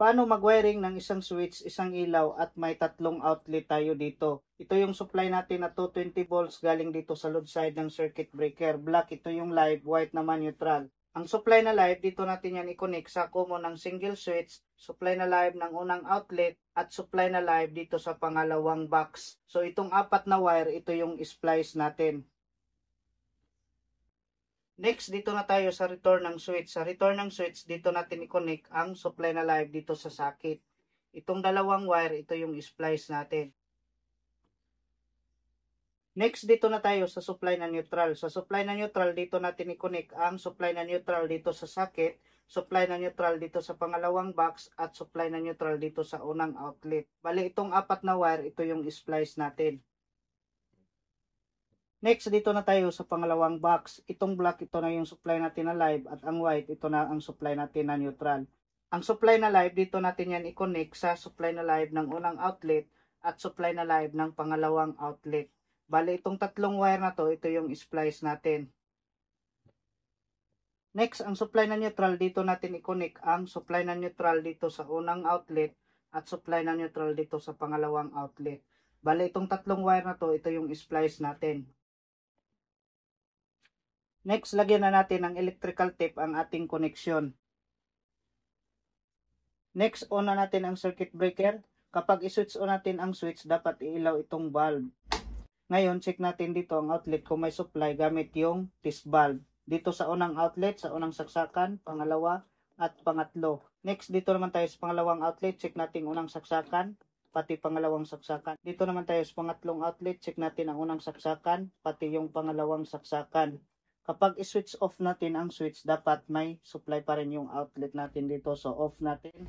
Paano mag-wiring ng isang switch, isang ilaw at may tatlong outlet tayo dito? Ito yung supply natin na 220 volts galing dito sa load side ng circuit breaker. Black ito yung live, white naman neutral. Ang supply na live, dito natin yan i-connect sa common ng single switch, supply na live ng unang outlet, at supply na live dito sa pangalawang box. So itong apat na wire, ito yung splice natin. Next, dito na tayo sa return ng switch. Sa return ng switch, dito natin i-connect ang supply na live dito sa socket. Itong dalawang wire, ito yung splice natin. Next, dito na tayo sa supply na neutral. Sa supply na neutral, dito natin i-connect ang supply na neutral dito sa socket, supply na neutral dito sa pangalawang box, at supply na neutral dito sa unang outlet. Bali, itong apat na wire, ito yung splice natin. Next, dito na tayo sa pangalawang box. Itong black, ito na yung supply natin na live, at ang white, ito na ang supply natin na neutral. Ang supply na live, dito natin yan i-connect sa supply na live ng unang outlet at supply na live ng pangalawang outlet. Bali, itong tatlong wire na to, ito yung splice natin. Next, ang supply na neutral, dito natin i-connect ang supply na neutral dito sa unang outlet at supply na neutral dito sa pangalawang outlet. Bali, itong tatlong wire na to, ito yung splice natin. Next, lagyan na natin ng electrical tape ang ating koneksyon. Next, on na natin ang circuit breaker. Kapag i-switch on natin ang switch, dapat iilaw itong bulb. Ngayon, check natin dito ang outlet kung may supply gamit yung test bulb. Dito sa unang outlet, sa unang saksakan, pangalawa, at pangatlo. Next, dito naman tayo sa pangalawang outlet, check natin unang saksakan, pati pangalawang saksakan. Dito naman tayo sa pangatlong outlet, check natin ang unang saksakan, pati yung pangalawang saksakan. Kapag i-switch off natin ang switch, dapat may supply pa rin yung outlet natin dito. So, off natin.